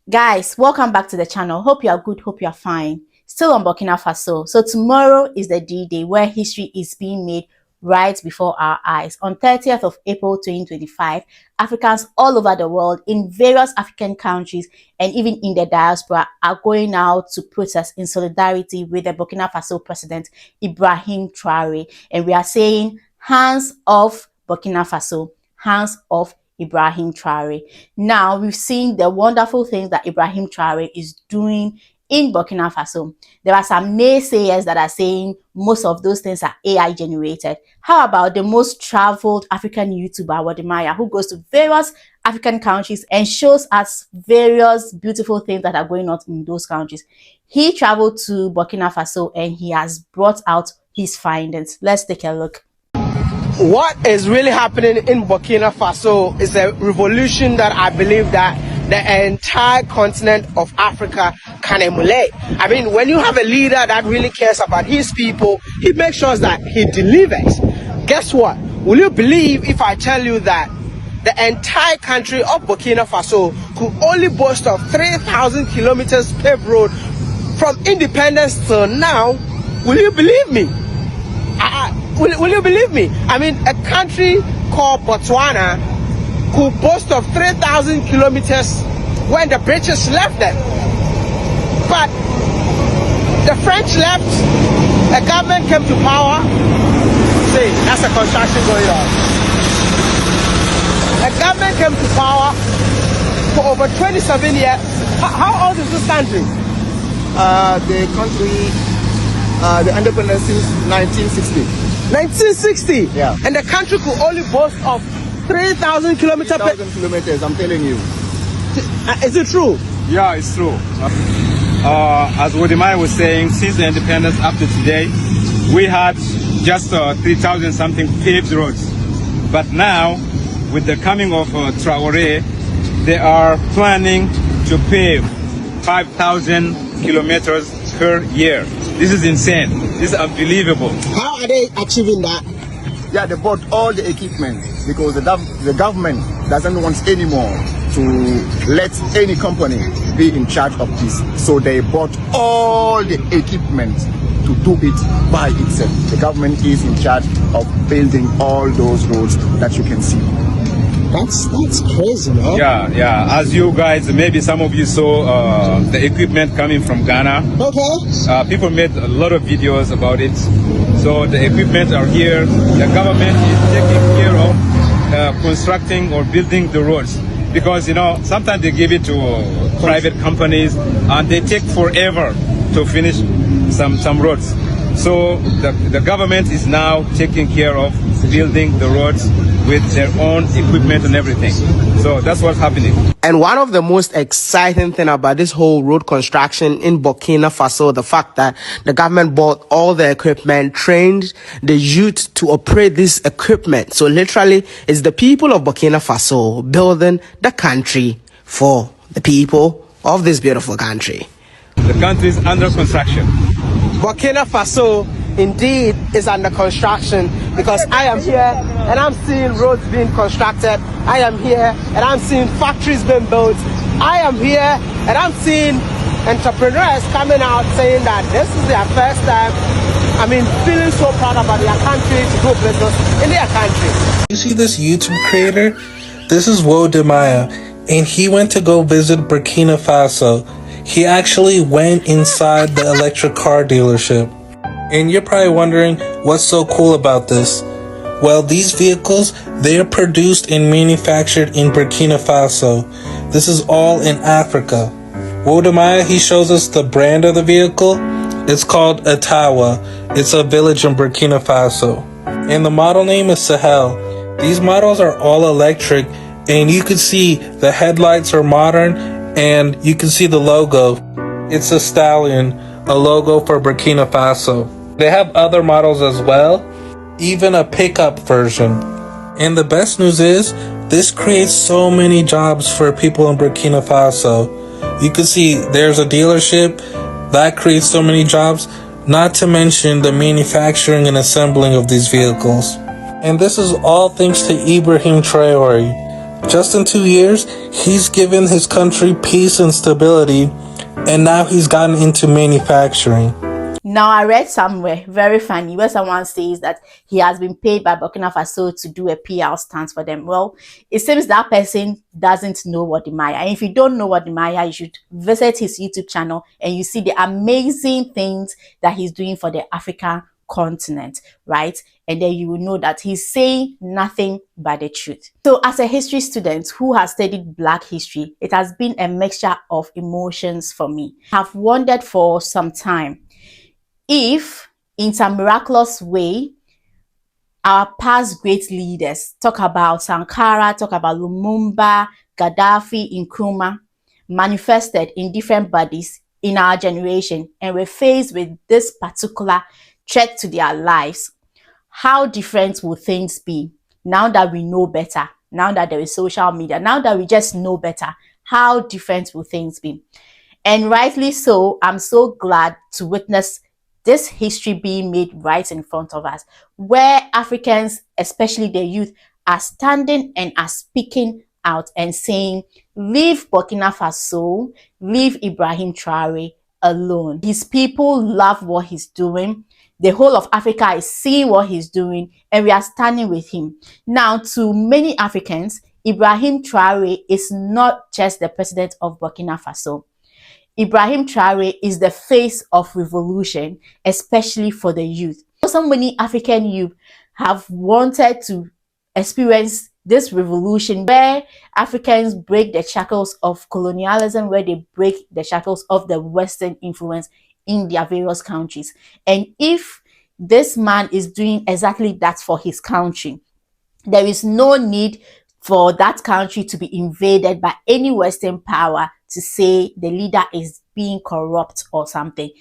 Guys, welcome back to the channel. Hope you are good, hope you are fine. Still on Burkina Faso. So tomorrow is the D-Day where history is being made right before our eyes. On 30th of April 2025, Africans all over the world in various African countries and even in the diaspora are going out to protest in solidarity with the Burkina Faso president, Ibrahim Traore. And we are saying, hands off Burkina Faso, hands off Ibrahim Traore. Now, we've seen the wonderful things that Ibrahim Traore is doing in Burkina Faso. There are some naysayers that are saying most of those things are AI generated. How about the most traveled African YouTuber, Wadimaya, who goes to various African countries and shows us various beautiful things that are going on in those countries? He traveled to Burkina Faso and he has brought out his findings. Let's take a look. What is really happening in Burkina Faso is a revolution that I believe that the entire continent of Africa can emulate. I mean, when you have a leader that really cares about his people, he makes sure that he delivers. Guess what? Will you believe if I tell you that the entire country of Burkina Faso could only boast of 3,000 kilometers paved road from independence till now? Will you believe me? Will you believe me? I mean, a country called Botswana could boast of 3,000 kilometers when the British left them. But the French left, a government came to power. See, that's a construction going on. A government came to power for over 27 years. How old is this country? The country, the independence since 1960. 1960? Yeah. And the country could only boast of 3,000 kilometers. 3,000 kilometers, I'm telling you. Is it true? Yeah, it's true. As Wodimai was saying, since the independence up to today, we had just 3,000 something paved roads. But now, with the coming of Traore, they are planning to pave 5,000 kilometers per year. This is insane. This is unbelievable. How are they achieving that? Yeah, they bought all the equipment because the government doesn't want anymore to let any company be in charge of this. So they bought all the equipment to do it by itself. The government is in charge of building all those roads that you can see. That's crazy, man. Yeah. As you guys, maybe some of you saw the equipment coming from Ghana. Okay. People made a lot of videos about it. So the equipment are here. The government is taking care of constructing or building the roads. Because, you know, sometimes they give it to private companies and they take forever to finish some roads. So the government is now taking care of building the roads with their own equipment and everything. So that's what's happening. And one of the most exciting thing about this whole road construction in Burkina Faso, the fact that the government bought all the equipment, trained the youth to operate this equipment. So literally, it's the people of Burkina Faso building the country for the people of this beautiful country. The country is under construction. Burkina Faso indeed is under construction because I am here and I'm seeing roads being constructed. I am here and I'm seeing factories being built. I am here and I'm seeing entrepreneurs coming out saying that this is their first time. I mean, feeling so proud about their country to do business in their country. You see this YouTube creator? This is Wodimaya, and he went to go visit Burkina Faso. He actually went inside the electric car dealership. And you're probably wondering what's so cool about this. Well, these vehicles, they're produced and manufactured in Burkina Faso. This is all in Africa. Wodimaya, he shows us the brand of the vehicle. It's called Atawa. It's a village in Burkina Faso. And the model name is Sahel. These models are all electric, and you can see the headlights are modern, and you can see the logo. It's a stallion, a logo for Burkina Faso. They have other models as well, even a pickup version. And the best news is, this creates so many jobs for people in Burkina Faso. You can see there's a dealership that creates so many jobs, not to mention the manufacturing and assembling of these vehicles. And this is all thanks to Ibrahim Traore. Just in 2 years, he's given his country peace and stability, and now he's gotten into manufacturing. Now, I read somewhere, very funny, where someone says that he has been paid by Burkina Faso to do a PR stance for them. Well, it seems that person doesn't know Wodimaya. And if you don't know Wodimaya, you should visit his YouTube channel and you see the amazing things that he's doing for the African continent, right? And then you will know that he's saying nothing but the truth. So as a history student who has studied Black history, it has been a mixture of emotions for me. I've wondered for some time if, in some miraculous way, our past great leaders, talk about Sankara, talk about Lumumba, Gaddafi, Nkrumah, manifested in different bodies in our generation and were faced with this particular threat to their lives, how different will things be now that we know better, now that there is social media, now that we just know better? How different will things be? And rightly so, I'm so glad to witness this history being made right in front of us, where Africans, especially the youth, are standing and are speaking out and saying, leave Burkina Faso, leave Ibrahim Traore alone. His people love what he's doing. The whole of Africa is seeing what he's doing, and we are standing with him. Now, to many Africans, Ibrahim Traore is not just the president of Burkina Faso. Ibrahim Traore is the face of revolution, especially for the youth. So many African youth have wanted to experience this revolution where Africans break the shackles of colonialism, where they break the shackles of the Western influence in their various countries. And if this man is doing exactly that for his country, there is no need for that country to be invaded by any Western power to say the leader is being corrupt or something.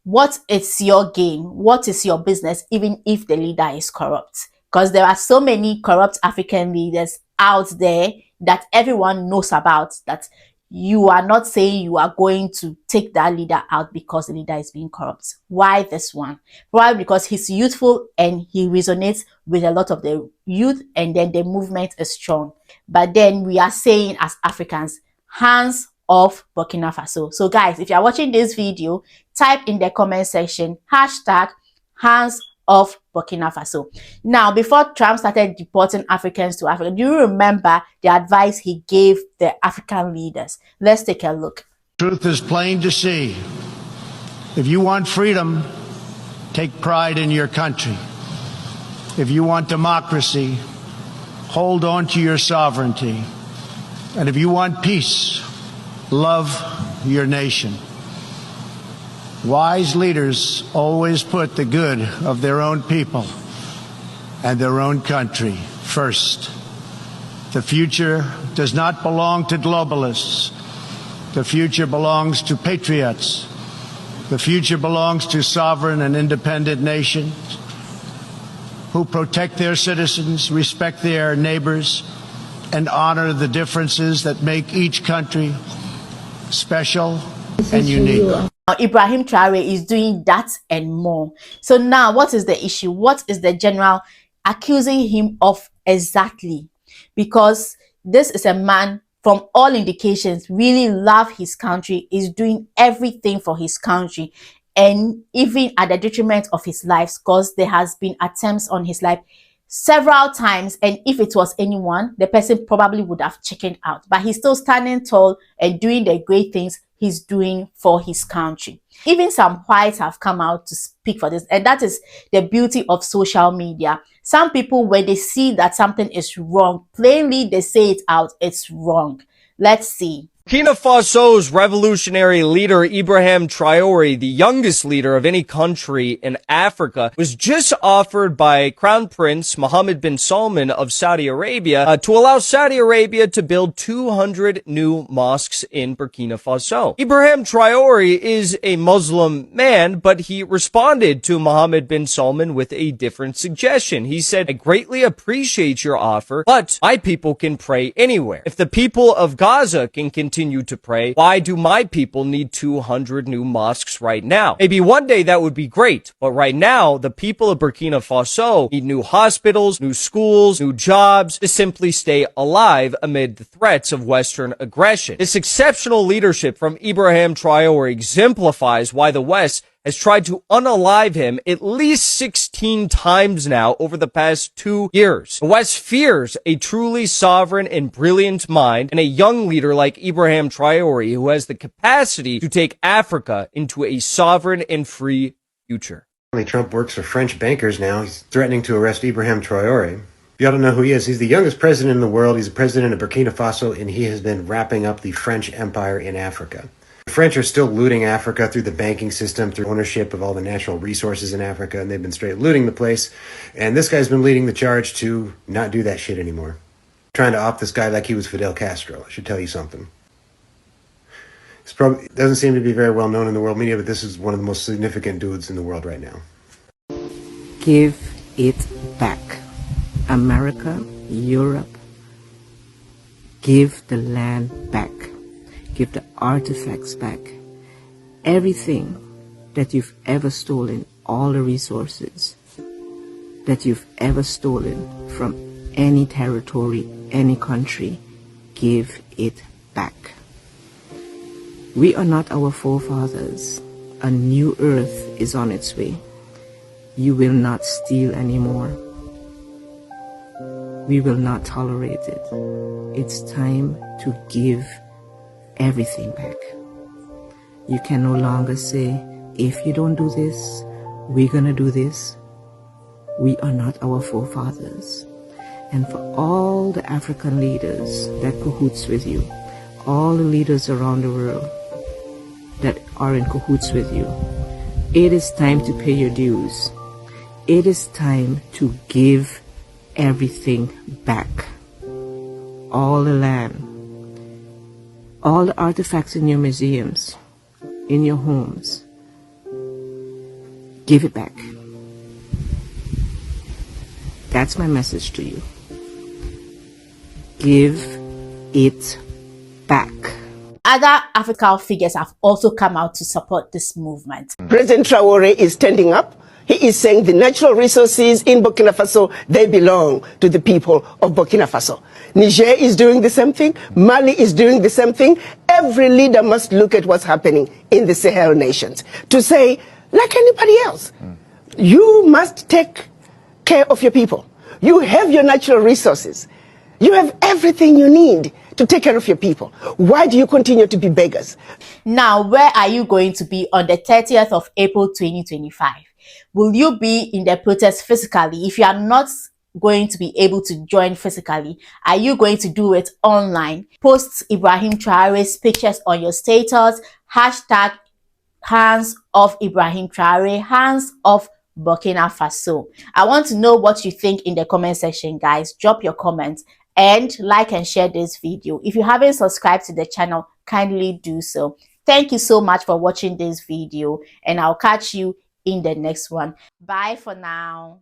What is your gain? What is your business, even if the leader is corrupt? Because there are so many corrupt African leaders out there that everyone knows about, that you are not saying you are going to take that leader out because the leader is being corrupt. Why this one? Probably because he's youthful and he resonates with a lot of the youth, and then the movement is strong. But then we are saying as Africans, hands off Burkina Faso. So guys, if you are watching this video, type in the comment section hashtag hands off Burkina Faso. Now, before Trump started deporting Africans to Africa, do you remember the advice he gave the African leaders? Let's take a look. Truth is plain to see. If you want freedom, take pride in your country. If you want democracy, hold on to your sovereignty. And if you want peace, love your nation. Wise leaders always put the good of their own people and their own country first. The future does not belong to globalists. The future belongs to patriots. The future belongs to sovereign and independent nations who protect their citizens, respect their neighbors, and honor the differences that make each country special and unique. Now, Ibrahim Traore is doing that and more. So now, what is the issue? What is the general accusing him of exactly? Because this is a man, from all indications, really love his country, is doing everything for his country, and even at the detriment of his life, because there has been attempts on his life several times, and if it was anyone, the person probably would have chickened out. But he's still standing tall and doing the great things he's doing for his country. Even some whites have come out to speak for this, and that is the beauty of social media. Some people, when they see that something is wrong, plainly they say it out, it's wrong. Let's see. Burkina Faso's revolutionary leader Ibrahim Traore, the youngest leader of any country in Africa, was just offered by Crown Prince Mohammed bin Salman of Saudi Arabia to allow Saudi Arabia to build 200 new mosques in Burkina Faso. Ibrahim Traore is a Muslim man, but he responded to Mohammed bin Salman with a different suggestion. He said, "I greatly appreciate your offer, but my people can pray anywhere. If the people of Gaza can continue continue to pray, why do my people need 200 new mosques right now? Maybe one day that would be great, but right now, the people of Burkina Faso need new hospitals, new schools, new jobs to simply stay alive amid the threats of Western aggression. This exceptional leadership from Ibrahim Traore exemplifies why the West has tried to unalive him at least 16 times now over the past 2 years. The West fears a truly sovereign and brilliant mind and a young leader like Ibrahim Traore who has the capacity to take Africa into a sovereign and free future. Trump works for French bankers now. He's threatening to arrest Ibrahim Traore. You ought to know who he is. He's the youngest president in the world. He's the president of Burkina Faso, and he has been wrapping up the French Empire in Africa. The French are still looting Africa through the banking system, through ownership of all the natural resources in Africa, and they've been straight looting the place. And this guy's been leading the charge to not do that shit anymore. Trying to opt this guy like he was Fidel Castro. I should tell you something. It's probably doesn't seem to be very well known in the world media, but this is one of the most significant dudes in the world right now. Give it back. America, Europe, give the land back. Give the artifacts back. Everything that you've ever stolen, all the resources that you've ever stolen from any territory, any country, give it back. We are not our forefathers. A new earth is on its way. You will not steal anymore. We will not tolerate it. It's time to give everything back. You can no longer say, if you don't do this, we're gonna do this. We are not our forefathers. And for all the African leaders that cahoots with you, all the leaders around the world that are in cahoots with you, it is time to pay your dues. It is time to give everything back. All the land, all the artifacts in your museums, in your homes, give it back. That's my message to you. Give it back. Other African figures have also come out to support this movement. President Traore is standing up. He is saying the natural resources in Burkina Faso, they belong to the people of Burkina Faso. Niger is doing the same thing. Mali is doing the same thing. Every leader must look at what's happening in the Sahel nations to say, like anybody else, you must take care of your people. You have your natural resources. You have everything you need to take care of your people. Why do you continue to be beggars? Now, where are you going to be on the 30th of April 2025? Will you be in the protest physically? If you are not going to be able to join physically, are you going to do it online? Post Ibrahim Traore's pictures on your status. Hashtag hands off Ibrahim Traore, hands off Burkina Faso. I want to know what you think in the comment section, guys. Drop your comments and like and share this video. If you haven't subscribed to the channel, kindly do so. Thank you so much for watching this video, and I'll catch you in the next one. Bye for now.